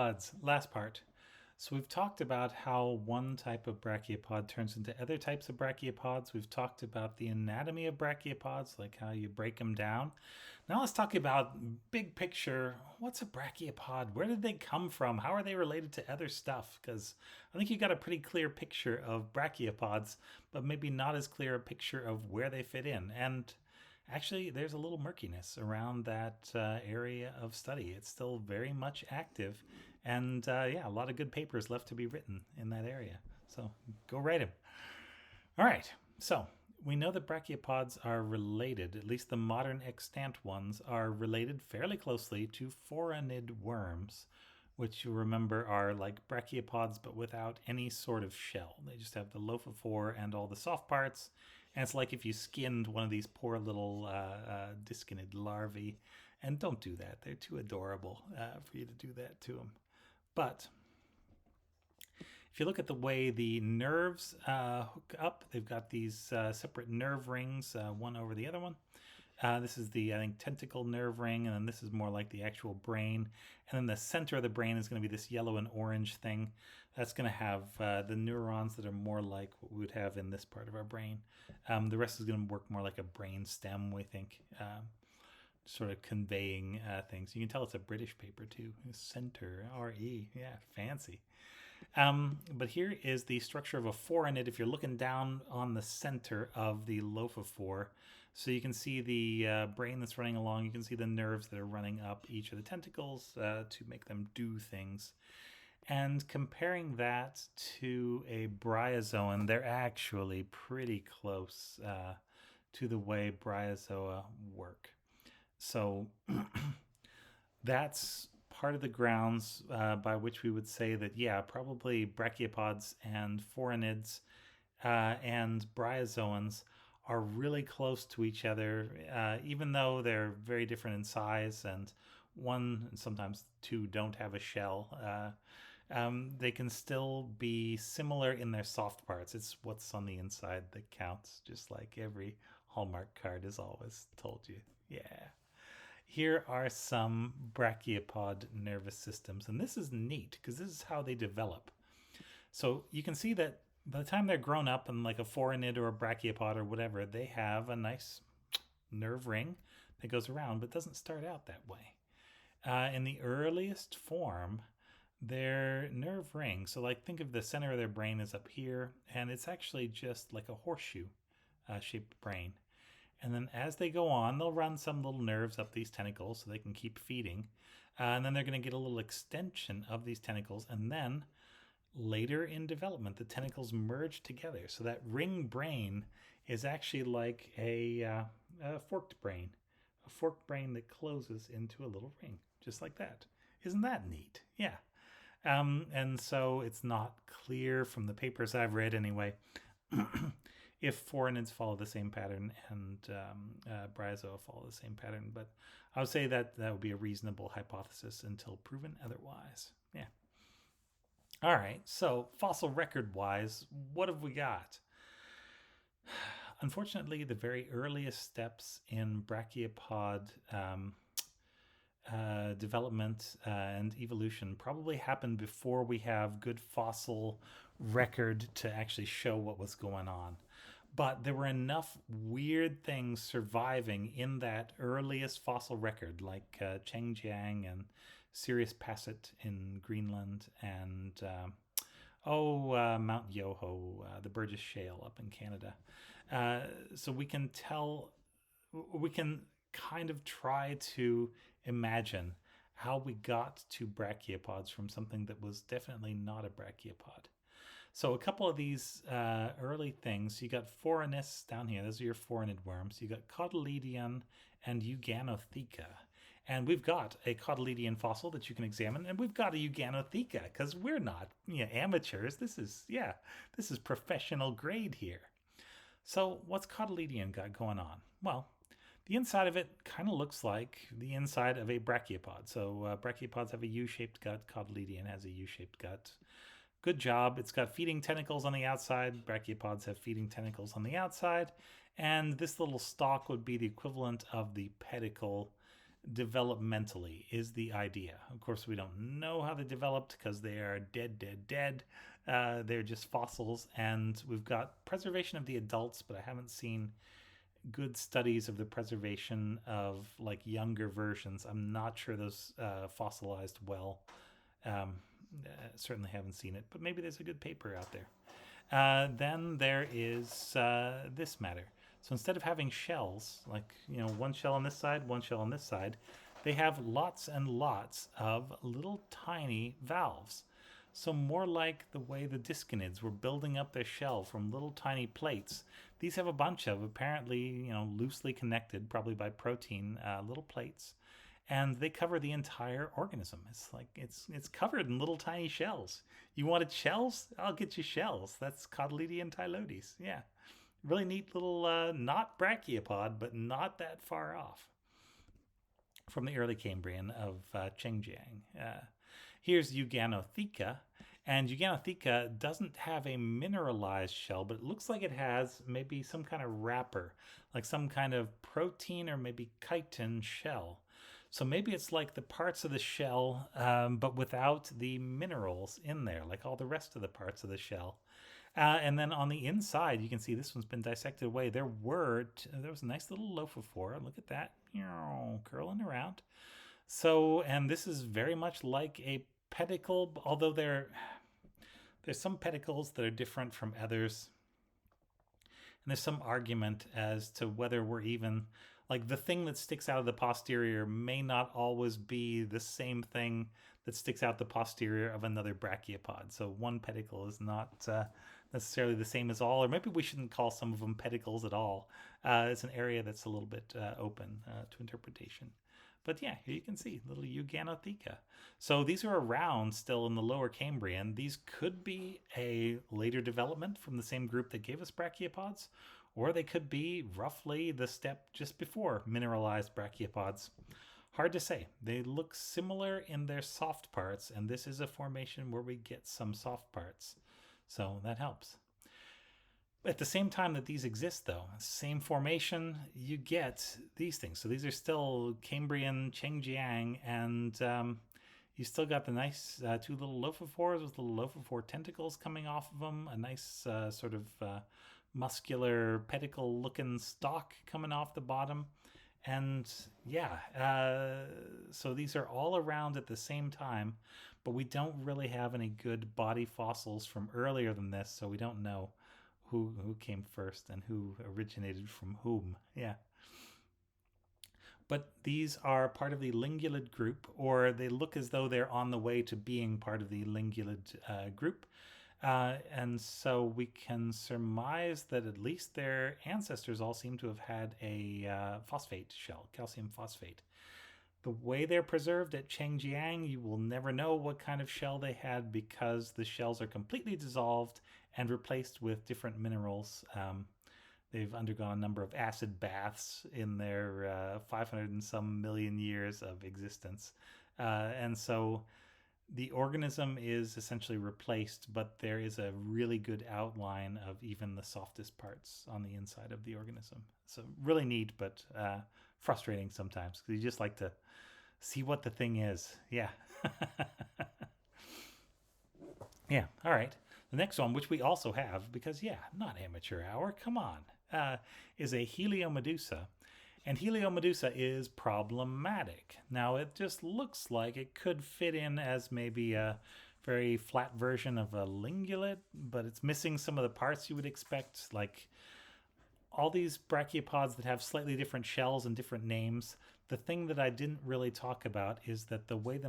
Brachiopods, last part. So we've talked about how one type of brachiopod turns into other types of brachiopods. We've talked about the anatomy of brachiopods, like how you break them down. Now let's talk about big picture. What's a brachiopod? Where did they come from? How are they related to other stuff? Because I think you got a pretty clear picture of brachiopods, but maybe not as clear a picture of where they fit in. And actually, there's a little murkiness around that area of study. It's still very much active, and yeah, a lot of good papers left to be written in that area. So go write them. All right. So we know that brachiopods are related, at least the modern extant ones are related fairly closely to phoronid worms, which you remember are like brachiopods but without any sort of shell. They just have the lophophore and all the soft parts. And it's like if you skinned one of these poor little disconned larvae. And don't do that. They're too adorable for you to do that to them. But if you look at the way the nerves hook up, they've got these separate nerve rings, one over the other one. This is the, I think, tentacle nerve ring, and then this is more like the actual brain. And then the center of the brain is going to be this yellow and orange thing. That's going to have the neurons that are more like what we would have in this part of our brain. The rest is going to work more like a brain stem, we think, sort of conveying things. You can tell it's a British paper, too. Center, R-E, yeah, fancy. But here is the structure of a phoronid. If you're looking down on the center of the lophophore, so you can see the brain that's running along. You can see the nerves that are running up each of the tentacles to make them do things. And comparing that to a bryozoan, they're actually pretty close to the way bryozoa work. So that's part of the grounds by which we would say that, yeah, probably brachiopods and phoronids and bryozoans are really close to each other, even though they're very different in size and one, and sometimes two, don't have a shell. They can still be similar in their soft parts. It's what's on the inside that counts, just like every Hallmark card has always told you. Yeah. Here are some brachiopod nervous systems, and this is neat because this is how they develop. So you can see that by the time they're grown up and like a phoronid or a brachiopod or whatever, they have a nice nerve ring that goes around, but doesn't start out that way. In the earliest form, their nerve ring, so like think of the center of their brain is up here, and it's actually just like a horseshoe shaped brain. And then as they go on, they'll run some little nerves up these tentacles so they can keep feeding. And then they're going to get a little extension of these tentacles. And then later in development, the tentacles merge together. So that ring brain is actually like a forked brain. A forked brain that closes into a little ring, just like that. Isn't that neat? Yeah. And so it's not clear from the papers I've read anyway if phoronids follow the same pattern and bryozoa follow the same pattern. But I would say that that would be a reasonable hypothesis until proven otherwise. Yeah. All right. So fossil record wise, what have we got? Unfortunately, the very earliest steps in brachiopod development and evolution probably happened before we have good fossil record to actually show what was going on. But there were enough weird things surviving in that earliest fossil record, like Chengjiang and Sirius Passet in Greenland, and Mount Yoho, the Burgess Shale up in Canada. So we can tell, we can kind of try to imagine how we got to brachiopods from something that was definitely not a brachiopod. So a couple of these early things, you got Phoronids down here. Those are your phoronid worms. You got Cotyledon and Eugyanotheca. And we've got a cotyledon fossil that you can examine, and we've got a Eugyanotheca because we're not amateurs. This is professional grade here. So what's cotyledon got going on? Well, the inside of it kind of looks like the inside of a brachiopod. So brachiopods have a U-shaped gut. Cotyledon has a U-shaped gut. Good job. It's got feeding tentacles on the outside. Brachiopods have feeding tentacles on the outside. And this little stalk would be the equivalent of the pedicle developmentally is the idea. Of course, we don't know how they developed because they are dead. They're just fossils, and we've got preservation of the adults, but I haven't seen good studies of the preservation of like younger versions. I'm not sure those fossilized well. Um, Certainly haven't seen it, but maybe there's a good paper out there. Then there is this matter. So instead of having shells, like one shell on this side, one shell on this side, they have lots and lots of little tiny valves. So more like the way the discinids were building up their shell from little tiny plates. These have a bunch of apparently loosely connected, probably by protein, little plates, and they cover the entire organism. It's like it's covered in little tiny shells. You wanted shells? I'll get you shells. That's Cotyledon and Tylodes. Yeah, really neat little, not brachiopod, but not that far off from the early Cambrian of Chengjiang. Here's Eugyanotheca, and Eugyanotheca doesn't have a mineralized shell, but it looks like it has maybe some kind of wrapper, like some kind of protein or maybe chitin shell. So maybe it's like the parts of the shell, but without the minerals in there, like all the rest of the parts of the shell. And then on the inside, you can see this one's been dissected away. There was a nice little lophophora. Look at that, curling around. So, and this is very much like a pedicle, although there's some pedicles that are different from others. And there's some argument as to whether we're even, like, the thing that sticks out of the posterior may not always be the same thing that sticks out the posterior of another brachiopod. So one pedicle is not necessarily the same as all, or maybe we shouldn't call some of them pedicles at all. It's an area that's a little bit open to interpretation. But yeah, here you can see little Eugyanotheca. So these are around still in the lower Cambrian. These could be a later development from the same group that gave us brachiopods, or they could be roughly the step just before mineralized brachiopods. Hard to say. They look similar in their soft parts, and this is a formation where we get some soft parts. So that helps. At the same time that these exist, though, same formation, you get these things. So these are still Cambrian Chengjiang, and you still got the nice two little lophophores with little lophophore tentacles coming off of them, a nice sort of muscular pedicle-looking stalk coming off the bottom. And yeah, so these are all around at the same time, but we don't really have any good body fossils from earlier than this, so we don't know who came first and who originated from whom. Yeah. But these are part of the lingulid group, or they look as though they're on the way to being part of the lingulid group. And so we can surmise that at least their ancestors all seem to have had a phosphate shell, calcium phosphate. The way they're preserved at Chengjiang, you will never know what kind of shell they had because the shells are completely dissolved and replaced with different minerals. They've undergone a number of acid baths in their 500 and some million years of existence. And so the organism is essentially replaced, but there is a really good outline of even the softest parts on the inside of the organism. So really neat, but frustrating sometimes because you just like to see what the thing is. Yeah. Yeah, all right. The next one, which we also have, because yeah, not amateur hour, come on, is a Heliomedusa. And Heliomedusa is problematic. Now, it just looks like it could fit in as maybe a very flat version of a lingulid, but it's missing some of the parts you would expect, like all these brachiopods that have slightly different shells and different names. The thing that I didn't really talk about is that the way the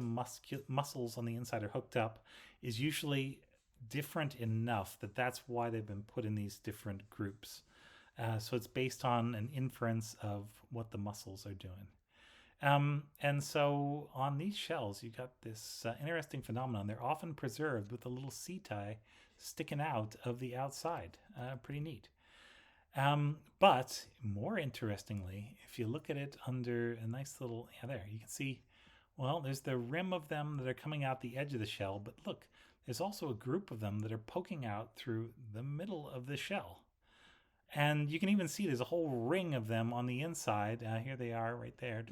muscles on the inside are hooked up is usually different enough that that's why they've been put in these different groups. So it's based on an inference of what the muscles are doing. And so on these shells, you got this interesting phenomenon. They're often preserved with the little setae sticking out of the outside. Pretty neat. But more interestingly, if you look at it under a nice little, yeah, there, you can see, well, there's the rim of them that are coming out the edge of the shell. But look, there's also a group of them that are poking out through the middle of the shell. And you can even see there's a whole ring of them on the inside. Here they are right there.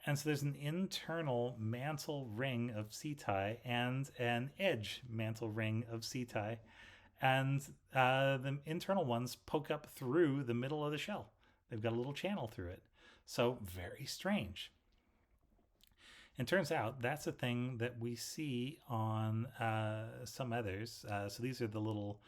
And so there's an internal mantle ring of setae and an edge mantle ring of setae. And the internal ones poke up through the middle of the shell. They've got a little channel through it. So very strange. And turns out that's a thing that we see on some others. So these are the little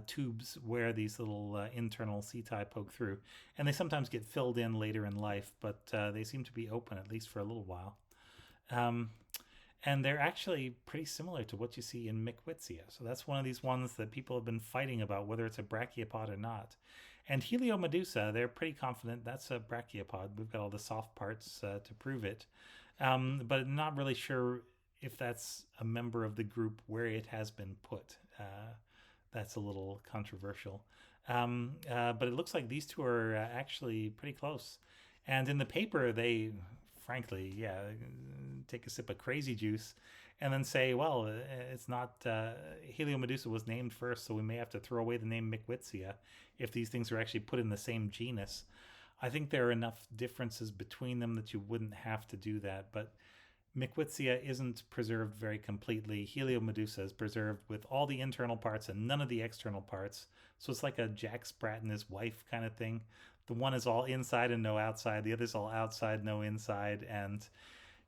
tubes where these little internal setae poke through. And they sometimes get filled in later in life, but they seem to be open at least for a little while. And they're actually pretty similar to what you see in Micwitzia. So that's one of these ones that people have been fighting about whether it's a brachiopod or not. And Heliomedusa, they're pretty confident that's a brachiopod. We've got all the soft parts to prove it. But not really sure if that's a member of the group where it has been put. That's a little controversial. But it looks like these two are actually pretty close. And in the paper, they, frankly, take a sip of crazy juice and then say, well, it's not, Heliomedusa was named first, so we may have to throw away the name Micwitzia if these things are actually put in the same genus. I think there are enough differences between them that you wouldn't have to do that, but Micwitzia isn't preserved very completely. Heliomedusa is preserved with all the internal parts and none of the external parts. So it's like a Jack Sprat and his wife kind of thing. The one is all inside and no outside. The other's all outside, no inside. And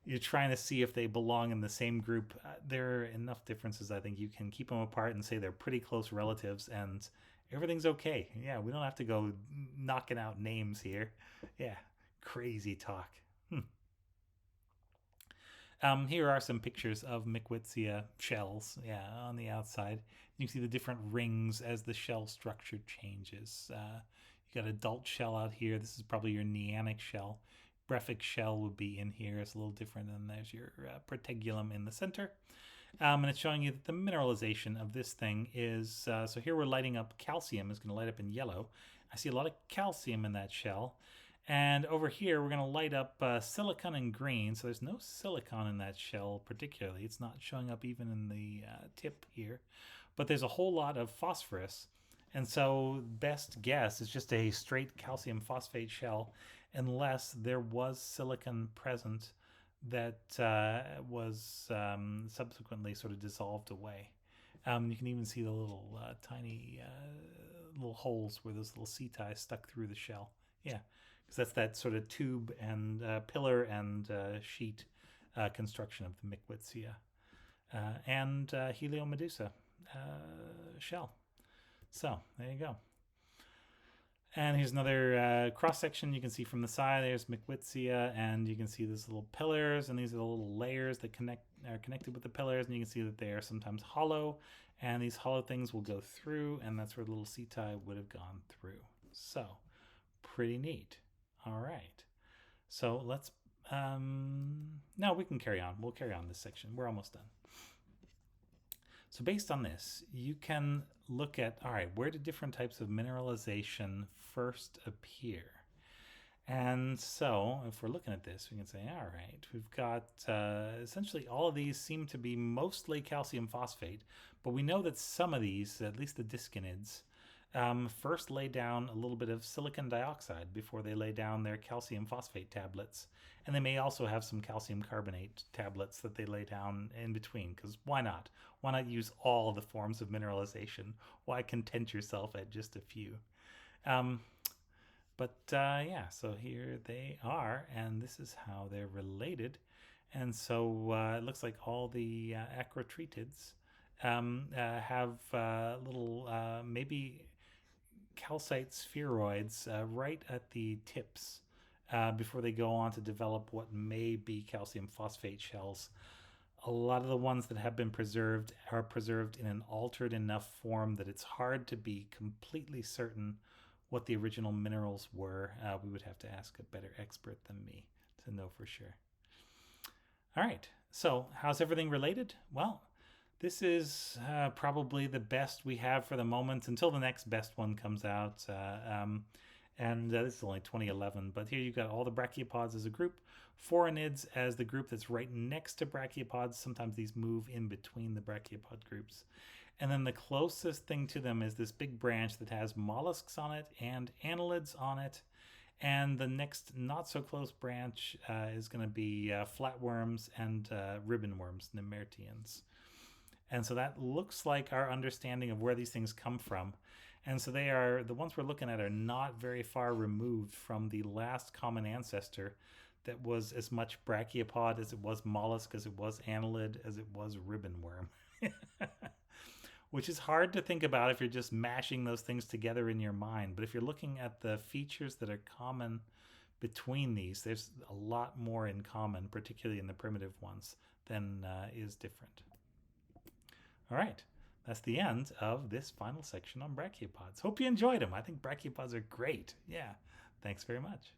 you're trying to see if they belong in the same group. There are enough differences. I think you can keep them apart and say they're pretty close relatives and everything's okay. Yeah, we don't have to go knocking out names here. Yeah, crazy talk. Here are some pictures of Micwitzia shells, on the outside. You can see the different rings as the shell structure changes. You got adult shell out here. This is probably your neanic shell. Brephic shell would be in here. It's a little different, and there's your protegulum in the center. And it's showing you that the mineralization of this thing is, so here we're lighting up calcium. It's going to light up in yellow. I see a lot of calcium in that shell. And over here, we're going to light up silicon in green. So there's no silicon in that shell particularly. It's not showing up even in the tip here. But there's a whole lot of phosphorus. And so best guess is just a straight calcium phosphate shell unless there was silicon present that was subsequently sort of dissolved away. You can even see the little tiny little holes where those little setae stuck through the shell. Yeah, because that's that sort of tube and pillar and sheet construction of the Micwitzia and Heliomedusa shell. So there you go. And here's another cross-section you can see from the side. There's Micwitzia, and you can see these little pillars, and these are the little layers that are connected with the pillars, and you can see that they are sometimes hollow, and these hollow things will go through, and that's where the little setae would have gone through. So, pretty neat. All right. So let's, now we can carry on. We'll carry on this section. We're almost done. So based on this, you can look at, all right, where do different types of mineralization first appear? And so if we're looking at this, we can say, all right, we've got essentially all of these seem to be mostly calcium phosphate, but we know that some of these, at least the discinids, first lay down a little bit of silicon dioxide before they lay down their calcium phosphate tablets. And they may also have some calcium carbonate tablets that they lay down in between, because why not? Why not use all the forms of mineralization? Why content yourself at just a few? So here they are, and this is how they're related. And so it looks like all the acrotritids have little, maybe calcite spheroids right at the tips before they go on to develop what may be calcium phosphate shells. A lot of the ones that have been preserved are preserved in an altered enough form that it's hard to be completely certain what the original minerals were. We would have to ask a better expert than me to know for sure. All right, so how's everything related? Well, this is probably the best we have for the moment until the next best one comes out. And this is only 2011, but here you've got all the brachiopods as a group, phoronids as the group that's right next to brachiopods. Sometimes these move in between the brachiopod groups. And then the closest thing to them is this big branch that has mollusks on it and annelids on it. And the next not so close branch is going to be flatworms and ribbon worms, nemerteans. And so that looks like our understanding of where these things come from. And so they are, the ones we're looking at are not very far removed from the last common ancestor that was as much brachiopod as it was mollusk, as it was annelid, as it was ribbon worm. Which is hard to think about if you're just mashing those things together in your mind. But if you're looking at the features that are common between these, there's a lot more in common, particularly in the primitive ones, than is different. All right, that's the end of this final section on brachiopods. Hope you enjoyed them. I think brachiopods are great. Yeah, thanks very much.